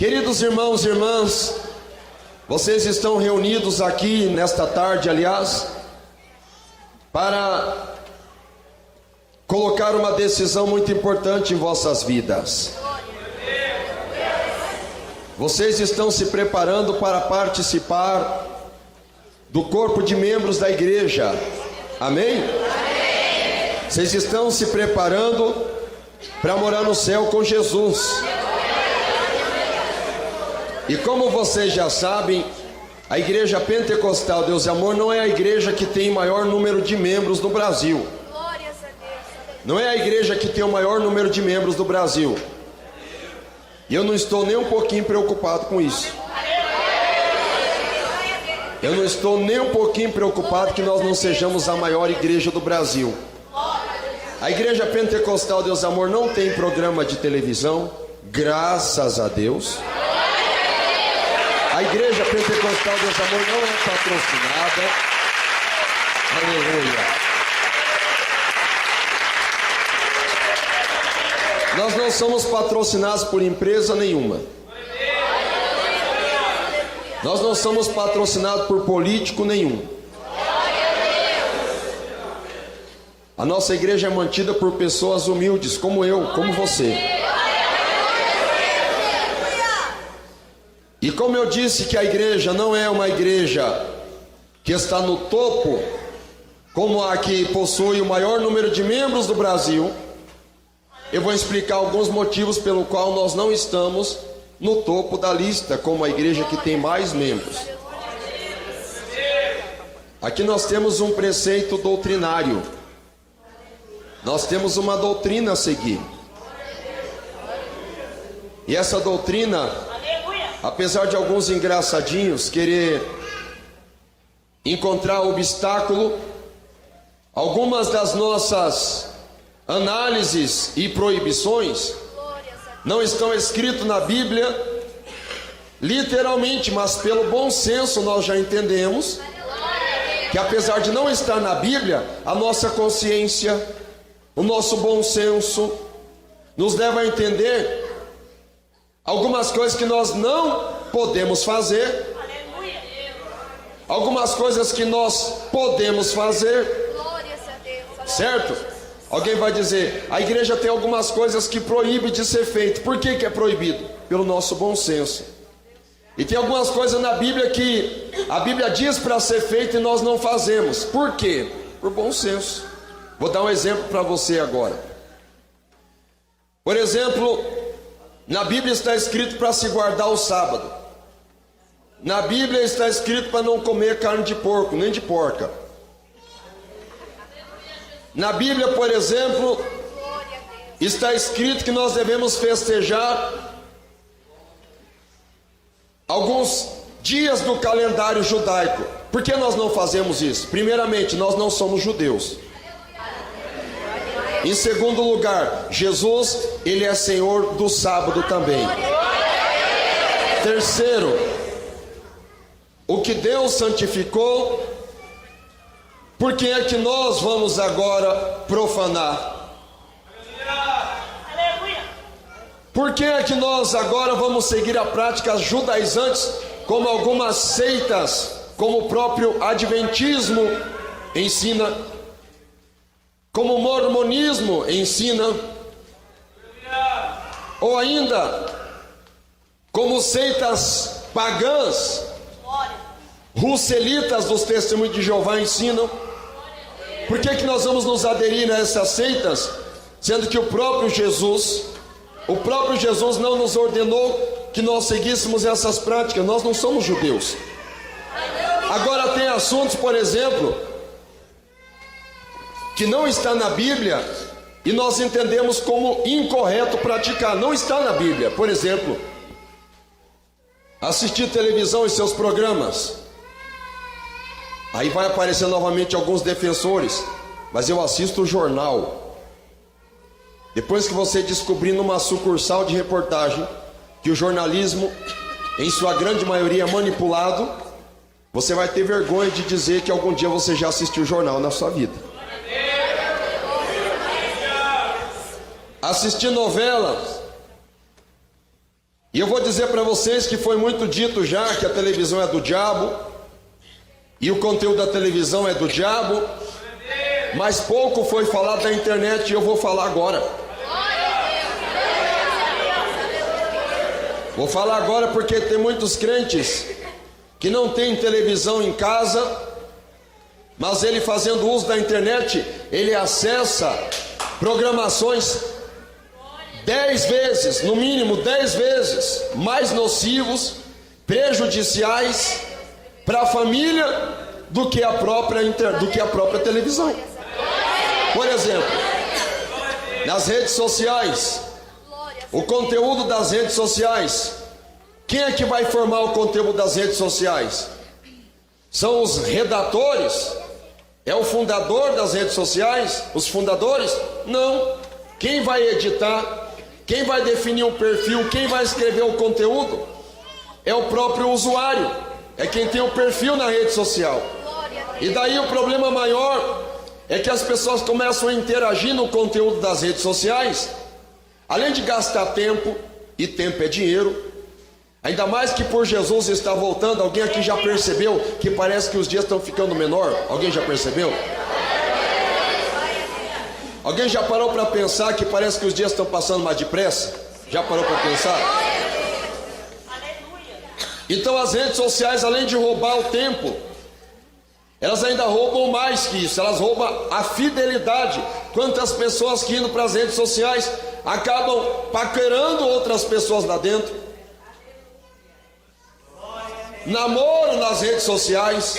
Queridos irmãos e irmãs, vocês estão reunidos aqui nesta tarde, aliás, para colocar uma decisão muito importante em vossas vidas. Vocês estão se preparando para participar do corpo de membros da igreja. Amém? Vocês estão se preparando para morar no céu com Jesus. E como vocês já sabem, a Igreja Pentecostal Deus e Amor não é a igreja que tem maior número de membros no Brasil. Não é a igreja que tem o maior número de membros do Brasil. E eu não estou nem um pouquinho preocupado com isso. Eu não estou nem um pouquinho preocupado que nós não sejamos a maior igreja do Brasil. A Igreja Pentecostal Deus e Amor não tem programa de televisão, graças a Deus. A Igreja Pentecostal Deus e Amor não é patrocinada. Aleluia. Nós não somos patrocinados por empresa nenhuma. Nós não somos patrocinados por político nenhum. A nossa igreja é mantida por pessoas humildes, como eu, como você. E como eu disse que a igreja não é uma igreja que está no topo, como a que possui o maior número de membros do Brasil, eu vou explicar alguns motivos pelo qual nós não estamos no topo da lista como a igreja que tem mais membros. Aqui nós temos um preceito doutrinário. Nós temos uma doutrina a seguir. E essa doutrina, apesar de alguns engraçadinhos querer encontrar obstáculo, algumas das nossas análises e proibições não estão escritas na Bíblia literalmente, mas pelo bom senso nós já entendemos que, apesar de não estar na Bíblia, a nossa consciência, o nosso bom senso nos leva a entender algumas coisas que nós não podemos fazer, algumas coisas que nós podemos fazer, certo? Alguém vai dizer, a igreja tem algumas coisas que proíbe de ser feito. Por que que é proibido? Pelo nosso bom senso. E tem algumas coisas na Bíblia que a Bíblia diz para ser feito e nós não fazemos. Por quê? Por bom senso. Vou dar um exemplo para você agora. Por exemplo, na Bíblia está escrito para se guardar o sábado. Na Bíblia está escrito para não comer carne de porco, nem de porca. Na Bíblia, por exemplo, está escrito que nós devemos festejar alguns dias do calendário judaico. Por que nós não fazemos isso? Primeiramente, nós não somos judeus. Em segundo lugar, Jesus, ele é Senhor do sábado também. Terceiro, o que Deus santificou, por que é que nós vamos agora profanar? Por que é que nós agora vamos seguir a práticas judaizantes, como algumas seitas, como o próprio adventismo ensina, como o mormonismo ensina, ou ainda como seitas pagãs, russelitas dos Testemunhos de Jeová ensinam? Por que que nós vamos nos aderir a essas seitas, sendo que o próprio Jesus não nos ordenou que nós seguíssemos essas práticas? Nós não somos judeus. Agora tem assuntos, por exemplo, que não está na Bíblia e nós entendemos como incorreto praticar. Não está na Bíblia. Por exemplo, assistir televisão e seus programas. Aí vai aparecer novamente alguns defensores, mas eu assisto o jornal. Depois que você descobrir numa sucursal de reportagem que o jornalismo, em sua grande maioria, é manipulado, você vai ter vergonha de dizer que algum dia você já assistiu o jornal na sua vida. Assistir novelas E eu vou dizer para vocês que foi muito dito já que a televisão é do diabo, e o conteúdo da televisão é do diabo, mas pouco foi falado da internet e eu vou falar agora. Vou falar agora porque tem muitos crentes que não tem televisão em casa, mas ele fazendo uso da internet, ele acessa programações 10 vezes, no mínimo 10 vezes mais nocivos, prejudiciais para a família do que a própria televisão. Por exemplo, nas redes sociais, o conteúdo das redes sociais, quem é que vai formar o conteúdo das redes sociais? São os redatores? É o fundador das redes sociais? Os fundadores? Não. Quem vai editar? Quem vai definir o perfil? Quem vai escrever o conteúdo? É o próprio usuário. É quem tem o perfil na rede social. E daí o problema maior é que as pessoas começam a interagir no conteúdo das redes sociais, além de gastar tempo, e tempo é dinheiro, ainda mais que por Jesus está voltando. Alguém aqui já percebeu que parece que os dias estão ficando menor? Alguém já percebeu? Alguém já parou para pensar que parece que os dias estão passando mais depressa? Já parou para pensar? Então as redes sociais, além de roubar o tempo, elas ainda roubam mais que isso, elas roubam a fidelidade. Quantas pessoas que indo para as redes sociais acabam paquerando outras pessoas lá dentro, namoro nas redes sociais,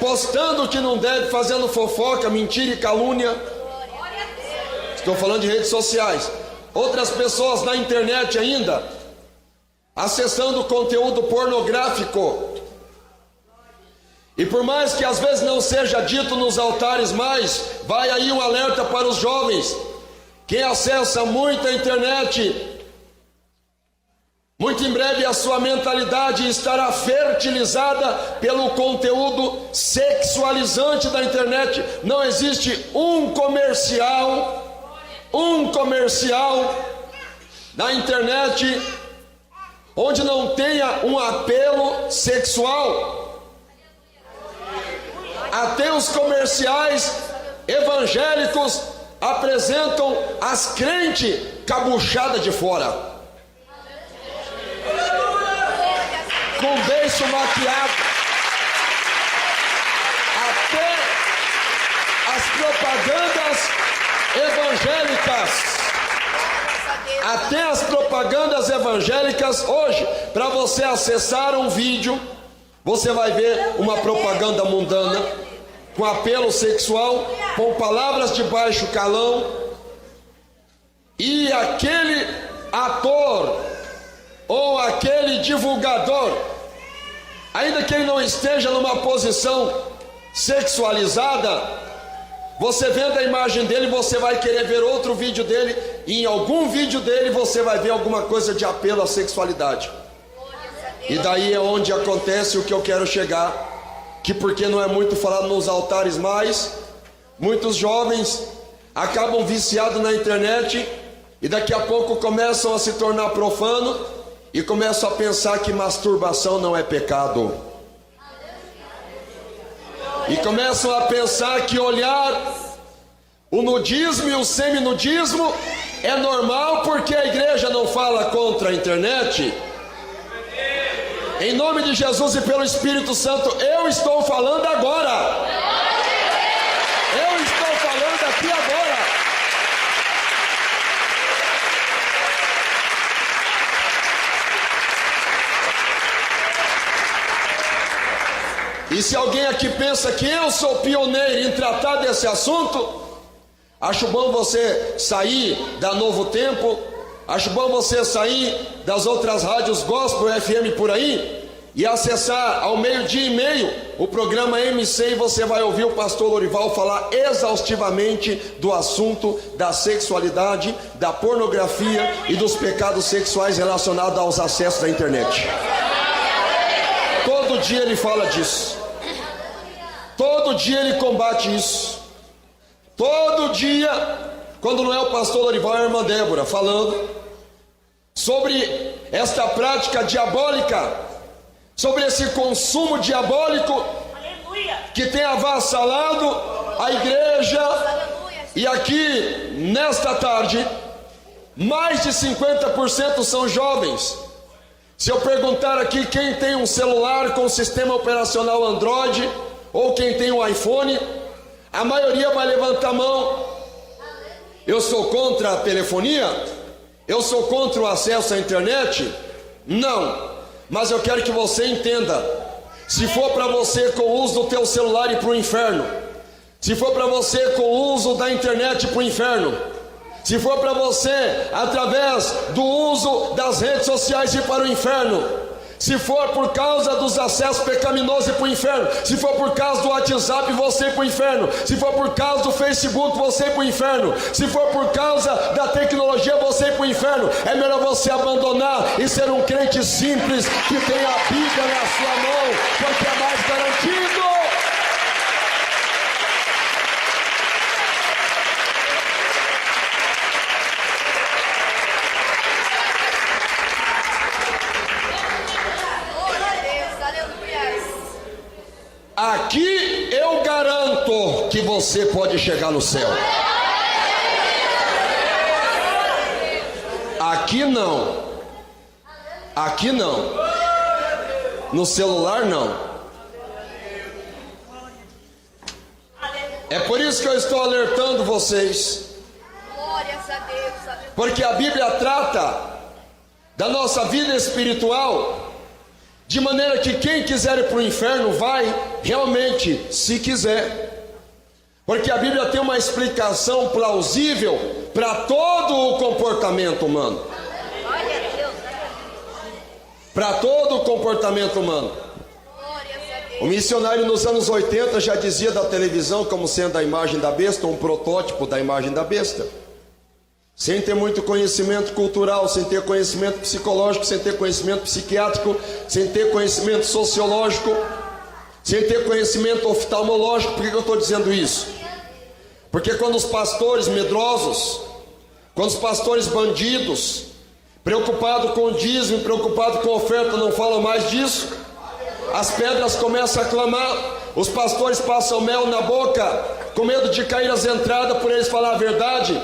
postando o que não deve, fazendo fofoca, mentira e calúnia. Estou falando de redes sociais. Outras pessoas na internet ainda, acessando conteúdo pornográfico. E por mais que às vezes não seja dito nos altares mais, vai aí um alerta para os jovens. Quem acessa muito a internet, muito em breve a sua mentalidade estará fertilizada pelo conteúdo sexualizante da internet. Não existe um comercial na internet onde não tenha um apelo sexual. Até os comerciais evangélicos apresentam as crentes cabuchadas de fora, com beiço maquiado. Até as propagandas evangélicas. Até as propagandas evangélicas hoje, para você acessar um vídeo, você vai ver uma propaganda mundana, com apelo sexual, com palavras de baixo calão, e aquele ator ou aquele divulgador, ainda que ele não esteja numa posição sexualizada, você vendo a imagem dele, você vai querer ver outro vídeo dele, e em algum vídeo dele você vai ver alguma coisa de apelo à sexualidade. E daí é onde acontece o que eu quero chegar, que porque não é muito falado nos altares mais, muitos jovens acabam viciados na internet, e daqui a pouco começam a se tornar profano, e começam a pensar que masturbação não é pecado. E começam a pensar que olhar o nudismo e o seminudismo é normal, porque a igreja não fala contra a internet. Em nome de Jesus e pelo Espírito Santo, eu estou falando agora. Eu estou falando aqui agora. E se alguém aqui pensa que eu sou pioneiro em tratar desse assunto, acho bom você sair da Novo Tempo, acho bom você sair das outras rádios gospel, FM por aí, e acessar ao 12:30 o programa MC, e você vai ouvir o pastor Lorival falar exaustivamente do assunto da sexualidade, da pornografia e dos pecados sexuais relacionados aos acessos da internet. Todo dia ele fala disso. Todo dia ele combate isso. Todo dia, quando não é o pastor Lorival, é a irmã Débora falando, sobre esta prática diabólica, sobre esse consumo diabólico que tem avassalado a igreja. E aqui, nesta tarde, mais de 50% são jovens. Se eu perguntar aqui quem tem um celular com sistema operacional Android, ou quem tem um iPhone, a maioria vai levantar a mão. Eu sou contra a telefonia? Eu sou contra o acesso à internet? Não, mas eu quero que você entenda: se for para você com o uso do teu celular ir para o inferno, se for para você com o uso da internet para o inferno, se for para você através do uso das redes sociais ir para o inferno, se for por causa dos acessos pecaminosos ir para o inferno, se for por causa do WhatsApp você ir para o inferno, se for por causa do Facebook você ir para o inferno, se for por causa da tecnologia você ir para o inferno, é melhor você abandonar e ser um crente simples que tem a Bíblia na sua mão, porque é mais garantido. Aqui eu garanto que você pode chegar no céu. Aqui não. Aqui não. No celular não. É por isso que eu estou alertando vocês. Porque a Bíblia trata da nossa vida espiritual de maneira que quem quiser ir para o inferno vai realmente, se quiser. Porque a Bíblia tem uma explicação plausível para todo o comportamento humano. Para todo o comportamento humano. O missionário nos anos 80 já dizia da televisão como sendo a imagem da besta, um protótipo da imagem da besta. Sem ter muito conhecimento cultural, sem ter conhecimento psicológico, sem ter conhecimento psiquiátrico, sem ter conhecimento sociológico, sem ter conhecimento oftalmológico. Por que eu estou dizendo isso? Porque quando os pastores medrosos, quando os pastores bandidos, preocupados com o dízimo, preocupados com a oferta, não falam mais disso, as pedras começam a clamar, os pastores passam mel na boca, com medo de cair as entradas por eles falar a verdade.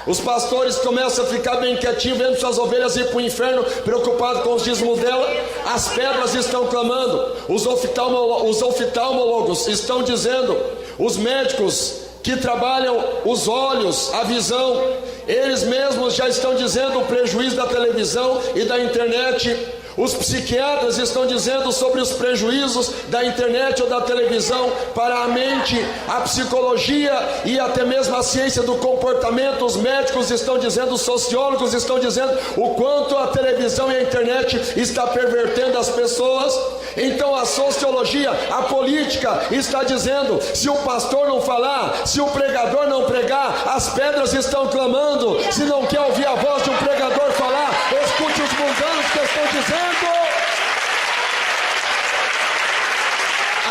Os pastores começam a ficar bem quietinhos, vendo suas ovelhas ir para o inferno, preocupados com os dízimos dela. As pedras estão clamando, os oftalmólogos estão dizendo, os médicos que trabalham os olhos, a visão, eles mesmos já estão dizendo o prejuízo da televisão e da internet. Os psiquiatras estão dizendo sobre os prejuízos da internet ou da televisão para a mente, a psicologia e até mesmo a ciência do comportamento. Os médicos estão dizendo, os sociólogos estão dizendo o quanto a televisão e a internet está pervertendo as pessoas. Então a sociologia, a política está dizendo, se o pastor não falar, se o pregador não pregar, as pedras estão clamando. Se não quer ouvir a voz de um pregador falar, escute os mundanos que estão dizendo.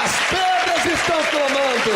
As pedras estão clamando.